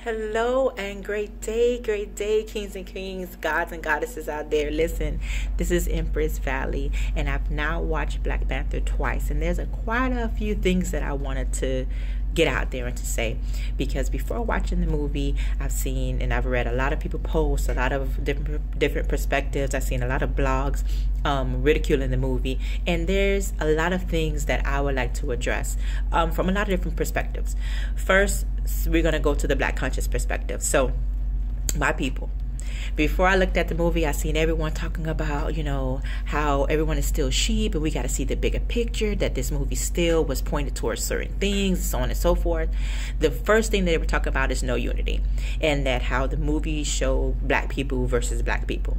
Hello and great day, kings and queens, gods and goddesses out there. Listen, this is Empress Valley, and I've now watched Black Panther twice, and there's quite a few things that I wanted to get out there and to say, because before watching the movie, I've seen and I've read a lot of people post a lot of different perspectives. I've seen a lot of blogs ridiculing the movie, and there's a lot of things that I would like to address from a lot of different perspectives. First, we're going to go to the Black conscious perspective. So, my people, before I looked at the movie, I seen everyone talking about, how everyone is still sheep and we got to see the bigger picture, that this movie still was pointed towards certain things, so on and so forth. The first thing that they were talking about is no unity, and that how the movie showed black people versus black people.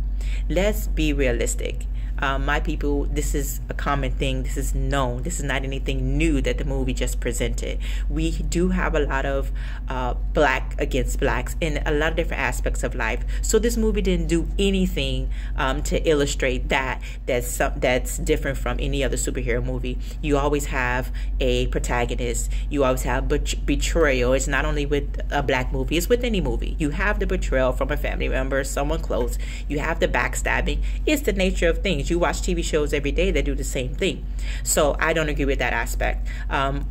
Let's be realistic. My people, this is a common thing. This is known. This is not anything new that the movie just presented. We do have a lot of black against blacks in a lot of different aspects of life. So this movie didn't do anything to illustrate that's different from any other superhero movie. You always have a protagonist. You always have betrayal. It's not only with a black movie. It's with any movie. You have the betrayal from a family member, someone close. You have the backstabbing. It's the nature of things. You watch TV shows every day that do the same thing. So I don't agree with that aspect.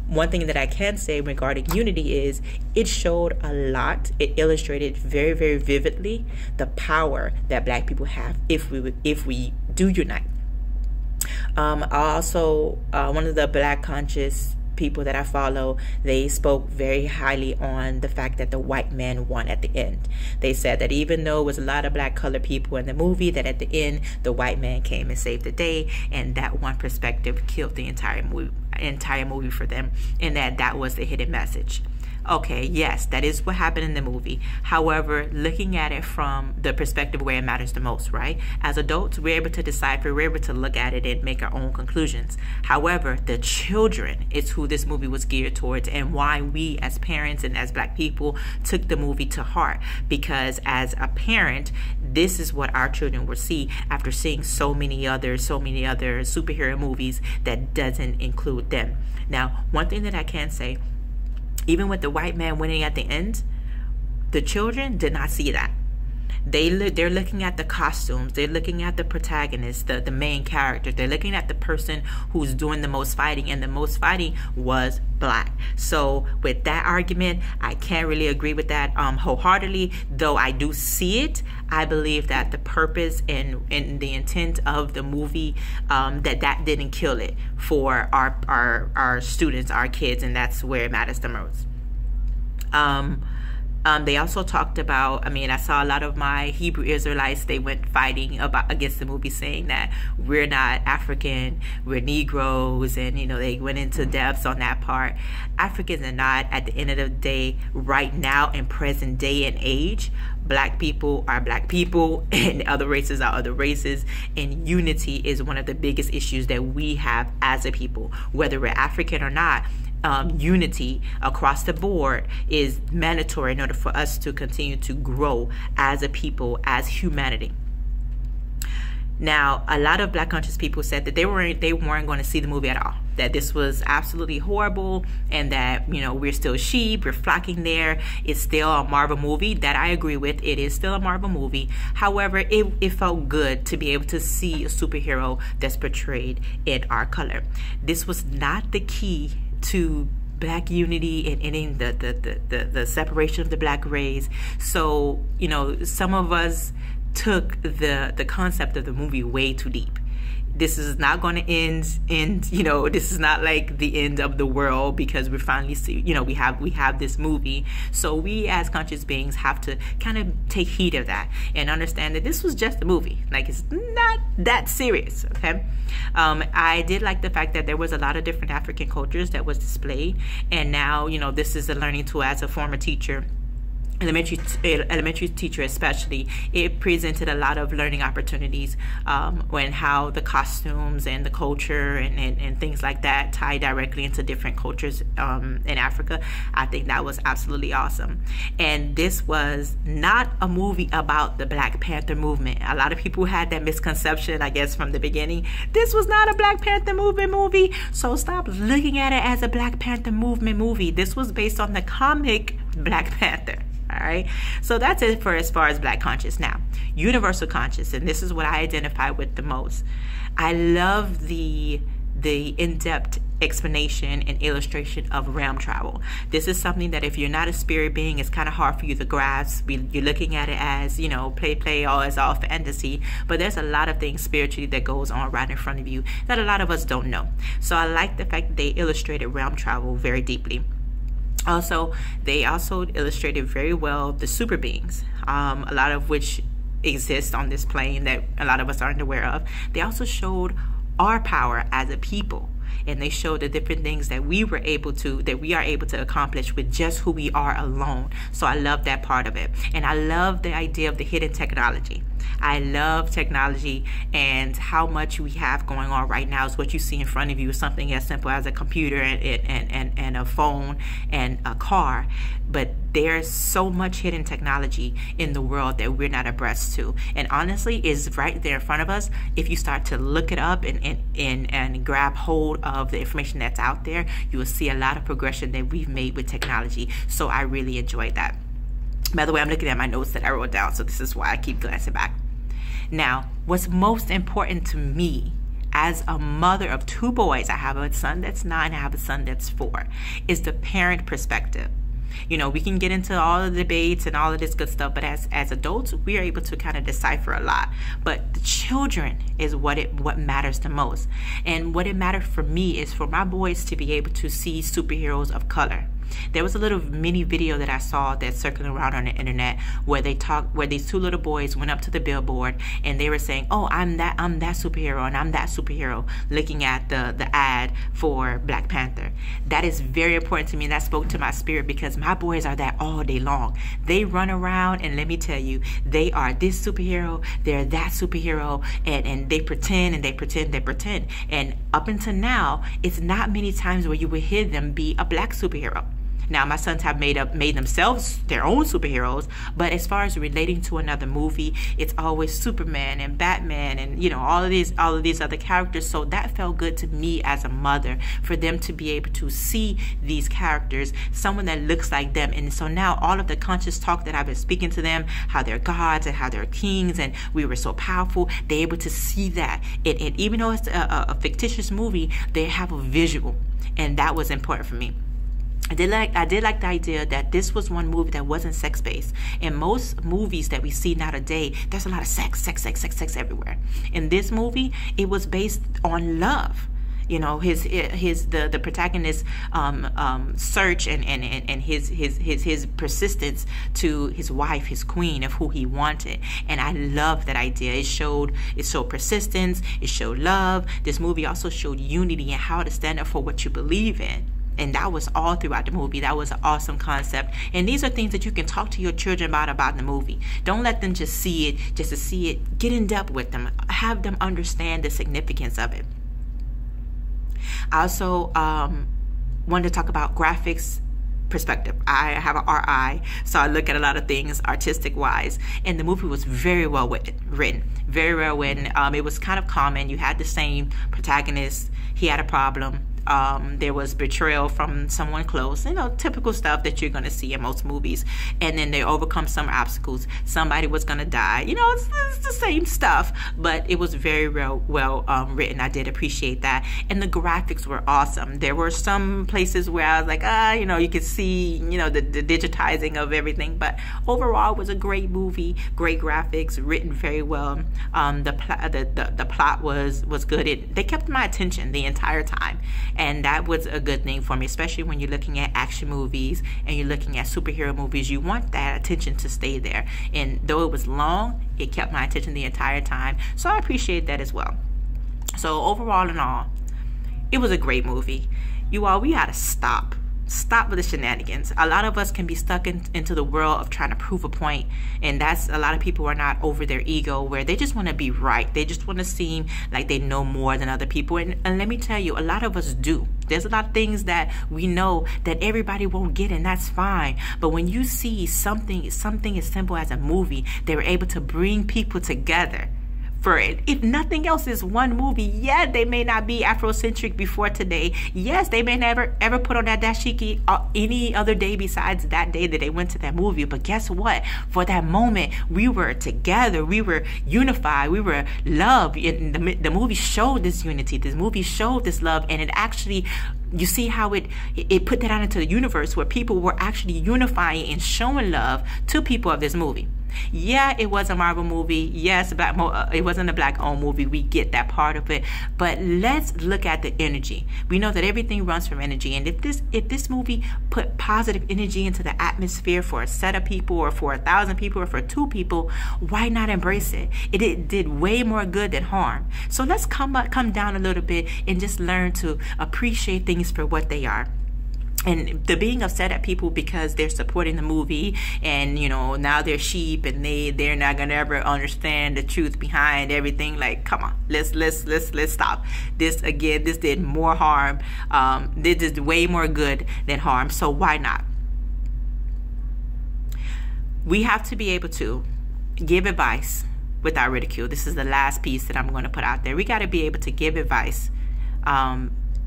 One thing that I can say regarding unity is it showed a lot. It illustrated very, very vividly the power that black people have if we do unite. Also, one of the black conscious people that I follow, they spoke very highly on the fact that the white man won at the end. They said that even though it was a lot of black colored people in the movie, that at the end the white man came and saved the day, and that one perspective killed the entire movie for them, and that was the hidden message. Okay, yes, that is what happened in the movie. However, looking at it from the perspective where it matters the most, right? As adults, we're able to decipher, we're able to look at it and make our own conclusions. However, the children is who this movie was geared towards, and why we as parents and as black people took the movie to heart. Because as a parent, this is what our children will see after seeing so many other superhero movies that doesn't include them. Now, one thing that I can say, even with the white man winning at the end, the children did not see that. They're looking at the costumes. They're looking at the protagonist, the main character. They're looking at the person who's doing the most fighting, and the most fighting was black. So with that argument, I can't really agree with that wholeheartedly. Though I do see it, I believe that the purpose and the intent of the movie, that didn't kill it for our students, our kids, and that's where it matters the most. They also talked about, I saw a lot of my Hebrew Israelites, they went fighting against the movie, saying that we're not African, we're Negroes, and they went into depths on that part. Africans are not, at the end of the day, right now in present day and age. Black people are black people, and other races are other races, and unity is one of the biggest issues that we have as a people, whether we're African or not. Unity across the board is mandatory in order for us to continue to grow as a people, as humanity. Now, a lot of black conscious people said that they weren't going to see the movie at all, that this was absolutely horrible, and that we're still sheep, we're flocking there. It's still a Marvel movie. That I agree with. It is still a Marvel movie. However, it felt good to be able to see a superhero that's portrayed in our color. This was not the key to black unity and ending the separation of the black race. So some of us took the concept of the movie way too deep. This is not going to end this is not like the end of the world, because we finally see, we have this movie. So we as conscious beings have to kind of take heed of that and understand that this was just a movie. Like, it's not that serious, okay? I did like the fact that there was a lot of different African cultures that was displayed, and now, this is a learning tool. As a former teacher, elementary teacher especially, it presented a lot of learning opportunities when how the costumes and the culture and things like that tie directly into different cultures in Africa. I think that was absolutely awesome. And this was not a movie about the Black Panther movement. A lot of people had that misconception, I guess, from the beginning. This was not a Black Panther movement movie, so stop looking at it as a Black Panther movement movie. This was based on the comic Black Panther. All right. So that's it for as far as Black conscious. Now, universal conscious, and this is what I identify with the most. I love the in-depth explanation and illustration of realm travel. This is something that if you're not a spirit being, it's kind of hard for you to grasp. You're looking at it as, you know, play, all as all fantasy, but there's a lot of things spiritually that goes on right in front of you that a lot of us don't know. So I like the fact that they illustrated realm travel very deeply. Also, they also illustrated very well the super beings, a lot of which exist on this plane that a lot of us aren't aware of. They also showed our power as a people, and they showed the different things that we are able to accomplish with just who we are alone. So I love that part of it, and I love the idea of the hidden technology. I love technology, and how much we have going on right now is what you see in front of you is something as simple as a computer and a phone and a car. But there's so much hidden technology in the world that we're not abreast to, and honestly is right there in front of us. If you start to look it up and grab hold of the information that's out there, you will see a lot of progression that we've made with technology. So I really enjoyed that. By the way, I'm looking at my notes that I wrote down, so this is why I keep glancing back. Now, what's most important to me as a mother of 2 boys, I have a son that's 9, I have a son that's 4, is the parent perspective. You know, we can get into all the debates and all of this good stuff, but as adults, we are able to kind of decipher a lot. But the children is what matters the most. And what it mattered for me is for my boys to be able to see superheroes of color. There was a little mini video that I saw that's circling around on the internet where these 2 little boys went up to the billboard and they were saying, "Oh, I'm that superhero and I'm that superhero," looking at the ad for Black Panther. That is very important to me, and that spoke to my spirit because my boys are that all day long. They run around, and let me tell you, they are this superhero, they're that superhero, and they pretend and they pretend. And up until now, it's not many times where you would hear them be a Black superhero. Now, my sons have made themselves their own superheroes, but as far as relating to another movie, it's always Superman and Batman and, you know, all of these other characters. So that felt good to me as a mother, for them to be able to see these characters, someone that looks like them. And so now all of the conscious talk that I've been speaking to them, how they're gods and how they're kings and we were so powerful, they're able to see that. And even though it's a fictitious movie, they have a visual, and that was important for me. I did like the idea that this was one movie that wasn't sex-based. In most movies that we see nowadays, there's a lot of sex everywhere. In this movie, it was based on love. You know, the protagonist's search and his persistence to his wife, his queen, of who he wanted. And I love that idea. It showed persistence, it showed love. This movie also showed unity and how to stand up for what you believe in. And that was all throughout the movie. That was an awesome concept. And these are things that you can talk to your children about the movie. Don't let them just see it, just to see it. Get in depth with them. Have them understand the significance of it. I also wanted to talk about graphics perspective. I have an RI, so I look at a lot of things artistic wise, and the movie was very well written. Very well written. It was kind of common. You had the same protagonist. He had a problem. There was betrayal from someone close, you know, typical stuff that you're going to see in most movies. And then they overcome some obstacles. Somebody was going to die. You know, it's the same stuff, but it was very well written. I did appreciate that. And the graphics were awesome. There were some places where I was like, you know, you could see, you know, the digitizing of everything. But overall, it was a great movie, great graphics, written very well. The plot was good. They kept my attention the entire time. And that was a good thing for me, especially when you're looking at action movies and you're looking at superhero movies. You want that attention to stay there. And though it was long, it kept my attention the entire time. So I appreciate that as well. So overall in all, it was a great movie. You all, we got to stop with the shenanigans. A lot of us can be stuck into the world of trying to prove a point, and that's a lot of people are not over their ego, where they just want to be right. They just want to seem like they know more than other people, and let me tell you, a lot of us do. There's a lot of things that we know that everybody won't get, and that's fine. But when you see something as simple as a movie, they were able to bring people together for it. If nothing else, is one movie. Yeah, they may not be Afrocentric before today. Yes, they may never ever put on that dashiki any other day besides that day that they went to that movie. But guess what? For that moment, we were together. We were unified. We were loved. And the movie showed this unity. This movie showed this love, and it actually, you see how it put that out into the universe, where people were actually unifying and showing love to people of this movie. Yeah, it was a Marvel movie. Yes, it wasn't a Black-owned movie. We get that part of it. But let's look at the energy. We know that everything runs from energy. And if this movie put positive energy into the atmosphere for a set of people, or for 1,000 people, or for 2 people, why not embrace it? It did way more good than harm. So let's come down a little bit and just learn to appreciate things for what they are. And the being upset at people because they're supporting the movie, and now they're sheep, and they're not gonna ever understand the truth behind everything. Like, come on, let's stop. This did more harm. This did way more good than harm. So why not? We have to be able to give advice without ridicule. This is the last piece that I'm going to put out there. We got to be able to give advice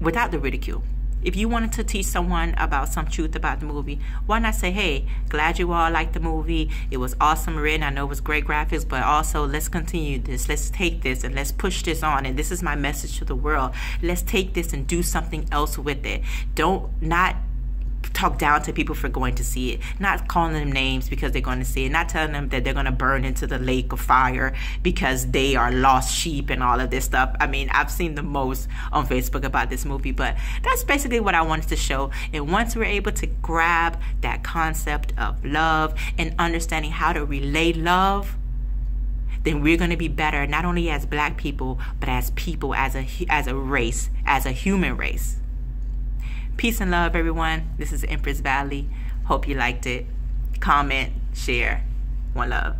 without the ridicule. If you wanted to teach someone about some truth about the movie, why not say, hey, glad you all liked the movie. It was awesome written. I know it was great graphics, but also let's continue this. Let's take this and let's push this on. And this is my message to the world. Let's take this and do something else with it. Not talk down to people for going to see it, not calling them names because they're going to see it, not telling them that they're going to burn into the lake of fire because they are lost sheep and all of this stuff. I mean, I've seen the most on Facebook about this movie, but that's basically what I wanted to show. And once we're able to grab that concept of love and understanding how to relay love, then we're going to be better, not only as Black people, but as people, as a race, as a human race. Peace and love, everyone. This is Empress Valley. Hope you liked it. Comment, share. One love.